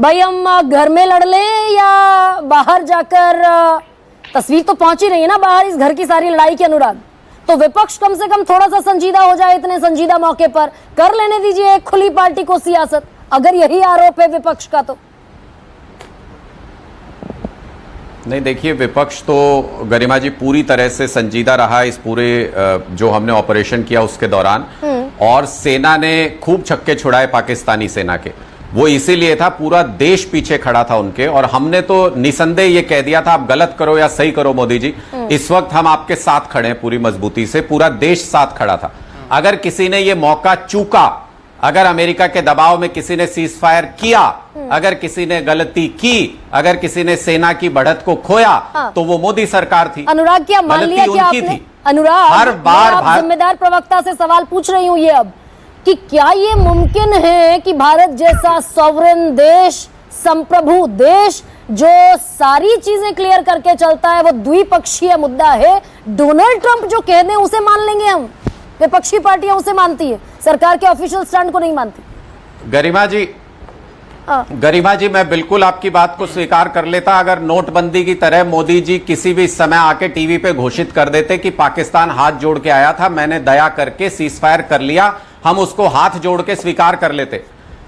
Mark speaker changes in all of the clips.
Speaker 1: भाई हम घर में लड़ लें या बाहर जाकर, तस्वीर तो पहुंच ही रही है ना बाहर इस घर की सारी लड़ाई की अनुराग, तो विपक्ष कम से कम थोड़ा सा संजीदा हो जाए। इतने संजीदा मौके पर कर लेने दीजिए एक खुली पार्टी को सियासत, अगर यही आरोप है विपक्ष का तो।
Speaker 2: नहीं, देखिए विपक्ष तो गरिमा जी पूरी तरह से संजीदा रहा इस पूरे जो हमने ऑपरेशन किया उसके दौरान, और सेना ने खूब छक्के छुड़ाए पाकिस्तानी सेना के। वो इसीलिए था, पूरा देश पीछे खड़ा था उनके, और हमने तो निसंदेह ये कह दिया था आप गलत करो या सही करो मोदी जी, इस वक्त हम आपके साथ खड़े हैं पूरी मजबूती से, पूरा देश साथ खड़ा था। अगर किसी ने ये मौका चूका, अगर अमेरिका के दबाव में किसी ने सीज फायर किया, अगर किसी ने गलती की, अगर किसी ने सेना की बढ़त को खोया, तो वो मोदी सरकार थी।
Speaker 1: अनुराग क्या मान लिया कि आपने, अनुराग
Speaker 2: हर बार
Speaker 1: आप जिम्मेदार प्रवक्ता से सवाल पूछ रही हूं ये अब, कि क्या ये मुमकिन है कि भारत जैसा सॉवरेन देश, संप्रभु देश जो सारी चीजें क्लियर करके चलता है, वो द्विपक्षीय मुद्दा है, डोनाल्ड ट्रंप जो कह दें उसे मान लेंगे हम? विपक्षी पार्टियां उसे मानती है, सरकार के ऑफिशियल स्टैंड को नहीं मानती।
Speaker 2: गरिमा जी मैं बिल्कुल आपकी बात को स्वीकार कर लेता अगर नोटबंदी की तरह मोदी जी किसी भी समय आके टीवी पे घोषित कर देते कि पाकिस्तान हाथ जोड़ के आया था, मैंने दया करके सीज फायर कर लिया, हम उसको हाथ जोड़ के स्वीकार कर लेते।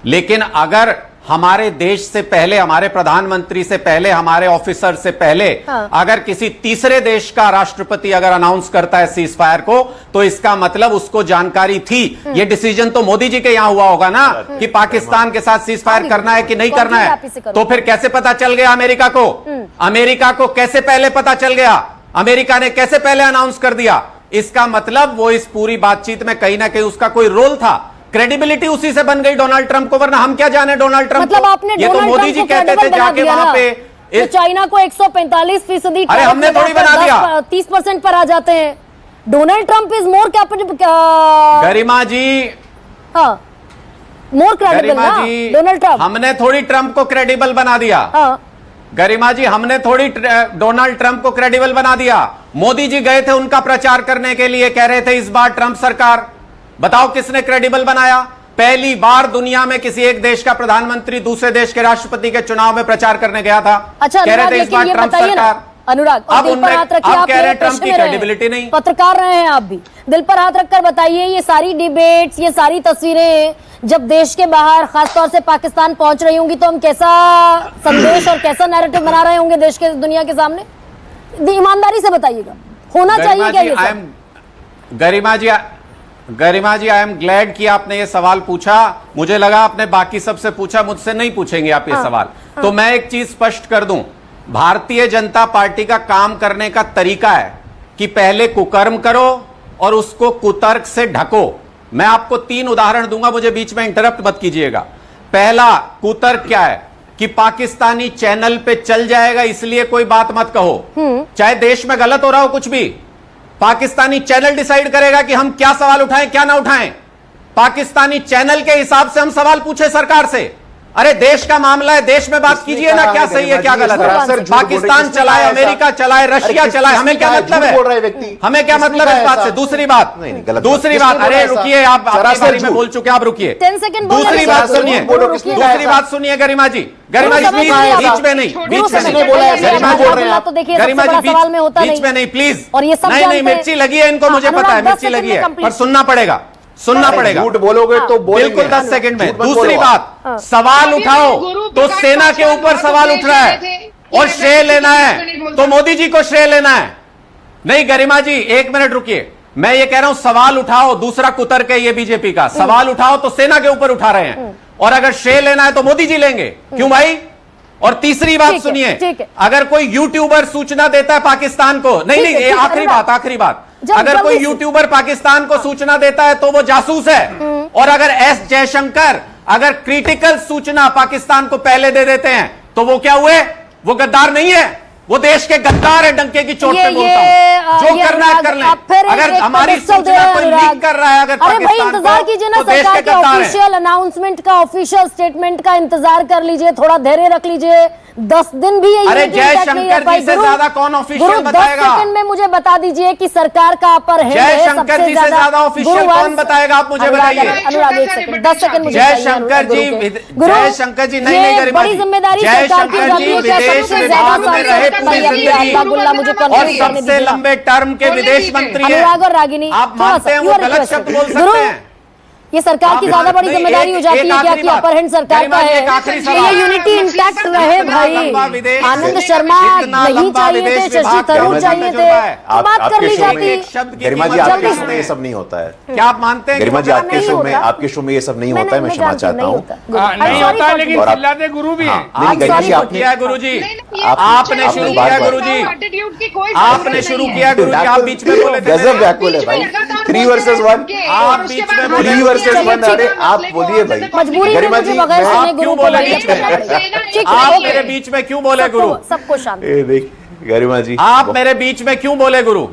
Speaker 2: लेकिन अगर हमारे देश से पहले, हमारे प्रधानमंत्री से पहले, हमारे ऑफिसर से पहले अगर किसी तीसरे देश का राष्ट्रपति अगर अनाउंस करता है सीज फायर को, तो इसका मतलब उसको जानकारी थी। ये डिसीजन तो मोदी जी के यहां हुआ होगा ना कि पाकिस्तान के साथ सीज फायर करना है कि नहीं करना है। तो फिर कैसे पता चल गया अमेरिका को? अमेरिका को कैसे पहले पता चल गया? अमेरिका ने कैसे पहले अनाउंस कर दिया? इसका मतलब वो इस पूरी बातचीत में कहीं ना कहीं उसका कोई रोल था। क्रेडिबिलिटी उसी से बन गई डोनाल्ड ट्रंप को, वरना हम क्या जाने डोनाल्ड ट्रंप
Speaker 1: मतलब आपने
Speaker 2: ये तो मोदी जी कहते थे जाके वहां पे
Speaker 1: तो चाइना को 145%
Speaker 2: अरे हमने थोड़ी बना दिया,
Speaker 1: 30% पर आ जाते हैं। Donald Trump is more capable.
Speaker 2: Garima ji,
Speaker 1: हाँ मोर क्रेडिबल ना डोनाल्ड ट्रंप।
Speaker 2: हमने थोड़ी ट्रंप को क्रेडिबल बना दिया।
Speaker 1: हाँ
Speaker 2: गरिमा जी, हमने थोड़ी डोनाल्ड ट्रंप को क्रेडिबल बना दिया। मोदी जी गए थे उनका प्रचार करने के लिए, कह रहे थे इस बार ट्रंप सरकार। बताओ किसने क्रेडिबल बनाया? पहली बार दुनिया में किसी एक देश का प्रधानमंत्री दूसरे देश के राष्ट्रपति के चुनाव में प्रचार करने गया था।
Speaker 1: अच्छा,
Speaker 2: कह रहे थे इस बार ट्रंप सरकार।
Speaker 1: अनुराग,
Speaker 2: अब दिल पर हाथ रखिए, आप कह रहे हैं ट्रंप की क्रेडिबिलिटी नहीं।
Speaker 1: पत्रकार रहे हैं आप भी, दिल पर हाथ रखकर बताइए, ये सारी डिबेट्स, ये सारी तस्वीरें जब देश के बाहर खासतौर से पाकिस्तान पहुंच रही होंगी, तो हम कैसा संदेश और कैसा नैरेटिव बना रहे होंगे देश के, दुनिया के सामने? ईमानदारी से बताइएगा, होना चाहिए क्या ये सब?
Speaker 2: गरिमा जी, आई एम ग्लैड कि आपने ये सवाल पूछा। मुझे लगा आपने बाकी सबसे पूछा, मुझसे नहीं पूछेंगे आप ये सवाल। तो मैं एक चीज स्पष्ट कर दूं, भारतीय जनता पार्टी का काम करने का तरीका है कि पहले कुकर्म करो और उसको कुतर्क से ढको। मैं आपको 3 उदाहरण दूंगा, मुझे बीच में इंटरप्ट मत कीजिएगा। पहला कुतर्क क्या है कि पाकिस्तानी चैनल पे चल जाएगा इसलिए कोई बात मत कहो, चाहे देश में गलत हो रहा हो कुछ भी, पाकिस्तानी चैनल डिसाइड करेगा कि हम क्या सवाल उठाएं क्या ना उठाएं। पाकिस्तानी चैनल के हिसाब से हम सवाल पूछे सरकार से। अरे देश का मामला है, देश में बात कीजिए ना, क्या सही है क्या गलत है। पाकिस्तान चलाए, अमेरिका चलाए, रशिया चलाए, हमें क्या मतलब है? हमें क्या मतलब है इस बात से? दूसरी बात, अरे रुकिए, आप अपने बारे में बोल चुके, आप रुकिए।
Speaker 1: 10 सेकंड
Speaker 2: दूसरी बात सुनिए, दूसरी बात सुनिए गरिमा जी। गरिमा जी प्लीज, बीच में नहीं, बीच में नहीं, गरिमा जी बीच में नहीं प्लीज। नहीं नहीं, मिर्ची लगी है इनको, मुझे पता है मिर्ची लगी है, पर सुनना पड़ेगा, सुनना पड़ेगा।
Speaker 3: झूठ बोलोगे तो
Speaker 2: बिल्कुल 10 सेकंड में। दूसरी बात, सवाल उठाओ तो सेना के ऊपर सवाल उठ रहा है और श्रेय लेना है तो मोदी जी को श्रेय लेना है। नहीं गरिमा जी, 1 मिनट रुकिए, मैं ये कह रहा हूं सवाल उठाओ, दूसरा कुतर्क है ये बीजेपी का। सवाल उठाओ तो सेना के ऊपर उठा रहे हैं, और अगर श्रेय लेना है तो मोदी जी लेंगे। क्यों भाई? और तीसरी बात सुनिए, अगर कोई यूट्यूबर सूचना देता है पाकिस्तान को, नहीं आखिरी बात, अगर कोई यूट्यूबर पाकिस्तान को सूचना देता है तो वो जासूस है। और अगर एस जयशंकर अगर क्रिटिकल सूचना पाकिस्तान को पहले दे देते हैं तो वो क्या हुए? वो गद्दार नहीं है, वो देश के गद्दार है। डंके की चोट पे बोलता हूं, जो करना है कर लें। अगर हमारी सूचना कोई लीक कर रहा है अगर पाकिस्तान को,
Speaker 1: इंतजार कीजिए ना,
Speaker 2: तो
Speaker 1: सरकार के ऑफिशियल अनाउंसमेंट का, ऑफिशियल स्टेटमेंट का इंतजार कर लीजिए, थोड़ा धैर्य रख लीजिए। 10 दिन भी यही
Speaker 2: अरे
Speaker 1: है कि
Speaker 2: जय
Speaker 1: impact नहीं
Speaker 2: शंकर
Speaker 1: आ पाई।
Speaker 2: जी से
Speaker 1: गुरु,
Speaker 2: ज्यादा कौन ऑफिशियल
Speaker 1: गुरु, 10
Speaker 2: बताएगा?
Speaker 1: सेकंड में मुझे बता दीजिए कि सरकार का अपर हेड
Speaker 2: जय
Speaker 1: है,
Speaker 2: शंकर
Speaker 1: सबसे
Speaker 2: जी से ज्यादा ऑफिशियल
Speaker 1: गुरुवार
Speaker 2: कौन बताएगा? आप मुझे
Speaker 1: अनुराग,
Speaker 2: बताइए।
Speaker 1: अनुराग 1 सेकंड, 10 सेकंड मुझे
Speaker 2: जय
Speaker 1: चाहिए
Speaker 2: शंकर जी,
Speaker 1: गुरु के।
Speaker 2: जय शंकर जी, नहीं,
Speaker 1: ये
Speaker 2: नहीं गरिमा
Speaker 1: बड़ी
Speaker 2: जी।
Speaker 1: जिम्मेदारी
Speaker 2: जय
Speaker 1: सरकार की
Speaker 2: शंकर
Speaker 1: जाती
Speaker 2: जी
Speaker 1: है क्या
Speaker 2: विदेश
Speaker 1: सबसे
Speaker 2: विभाग
Speaker 1: ज्यादा
Speaker 2: में रहे
Speaker 1: सांसद
Speaker 2: पूरी
Speaker 1: भाई अभी
Speaker 2: जिंदगी।
Speaker 1: अल्लाह मुझे
Speaker 2: और
Speaker 1: कंफ्यूज करने
Speaker 2: सबसे
Speaker 1: दीजिएगा।
Speaker 2: लंबे टर्म के विदेश मंत्री हैं।
Speaker 1: अनुराग और रागिनी,
Speaker 2: आप
Speaker 1: थोड़ा
Speaker 2: मानते
Speaker 1: सा,
Speaker 2: हैं
Speaker 1: you
Speaker 2: वो
Speaker 1: are
Speaker 2: गलत
Speaker 1: requested।
Speaker 2: शब्द बोल
Speaker 1: गुरु,
Speaker 2: सकते हैं?
Speaker 1: ये सरकार की ज्यादा बड़ी
Speaker 2: नहीं,
Speaker 1: जिम्मेदारी हो जाती है क्या
Speaker 2: आखिरी
Speaker 1: कि
Speaker 2: बात।
Speaker 1: अपर हैंड सरकार का
Speaker 2: गरिमा जी,
Speaker 1: है?
Speaker 2: एक आखिरी
Speaker 1: तो
Speaker 2: सवाल।
Speaker 1: ये यूनिटी इंटैक्ट रहे भाई। आनंद शर्मा नहीं चाहिए थे, शशि थरूर चाहिए थे, तो बात कर ली जाती।
Speaker 3: गरिमा जी आपके शो में ये सब नहीं होता है।
Speaker 2: क्या आप मानते हैं?
Speaker 3: गरिमा जी
Speaker 1: नहीं
Speaker 3: आपके शो में
Speaker 1: होता।
Speaker 3: आपके शो में ये सब नहीं होता है। मैं क्षमा चाहता हूँ।
Speaker 4: नहीं होता है, लेकिन चिल्लाते गुरु भी हैं।
Speaker 3: नहीं गरिमा जी
Speaker 2: आपने किया गुरु जी, आपने शुरू
Speaker 3: बार-
Speaker 2: किया
Speaker 3: बार-
Speaker 2: गुरु जी, आपने शुरू किया गुरु जी, आप बीच में बोले थे।
Speaker 3: गजब बैकवर्ड है भाई। 3 वर्सेस 1,
Speaker 2: आप बीच में बोले।
Speaker 3: 3 वर्सेस 1। अरे आप बोलिए भाई।
Speaker 1: मजबूरी में
Speaker 3: गरिमा
Speaker 1: मुझे
Speaker 3: जी
Speaker 1: बगैर
Speaker 3: मैं-
Speaker 1: सुने
Speaker 2: आप
Speaker 1: गुरु
Speaker 2: क्यों
Speaker 1: को
Speaker 2: बोले
Speaker 1: बलिया
Speaker 2: बीच में?
Speaker 1: करना पड़ेगा। ठीक है,
Speaker 2: आप
Speaker 1: ओके।
Speaker 2: मेरे बीच में क्यों बोले गुरु?
Speaker 1: सबको शांत।
Speaker 3: ये देख गरिमा जी
Speaker 2: आप मेरे बीच में क्यों बोले गुरु?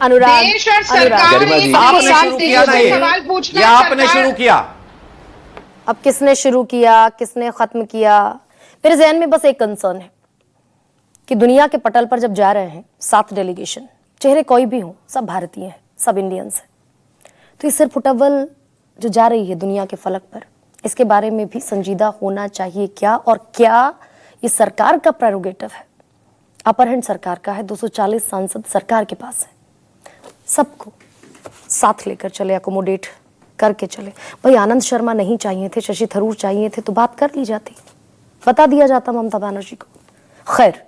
Speaker 1: अनुराग,
Speaker 5: देश और
Speaker 1: अनुराग,
Speaker 5: सरकार
Speaker 3: गरिमा जी,
Speaker 2: आपने
Speaker 1: शांत
Speaker 2: शुरू किया ना
Speaker 1: कीजिए।
Speaker 5: सवाल पूछना
Speaker 2: ये आपने
Speaker 5: सरकार-
Speaker 2: शुरू किया।
Speaker 1: अब किसने शुरू किया, किसने खत्म किया? मेरे जहन में बस एक कंसर्न है कि दुनिया के पटल पर जब जा रहे हैं 7 डेलीगेशन, चेहरे कोई भी हो, सब भारतीय हैं, सब इंडियंस हैं, तो ये सिर्फ फुटबॉल जो जा रही है दुनिया के फलक पर, इसके बारे में भी संजीदा होना चाहिए क्या? और क्या ये सरकार का प्रेरोगेटिव है? अपर हैंड सरकार का है, 240 सांसद सरकार के पास है, सबको साथ लेकर चले, अकोमोडेट करके चले। भाई आनंद शर्मा नहीं चाहिए थे, शशि थरूर चाहिए थे, तो बात कर ली जाती, बता दिया जाता ममता बनर्जी को। खैर,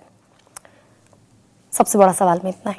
Speaker 1: सबसे बड़ा सवाल में इतना है।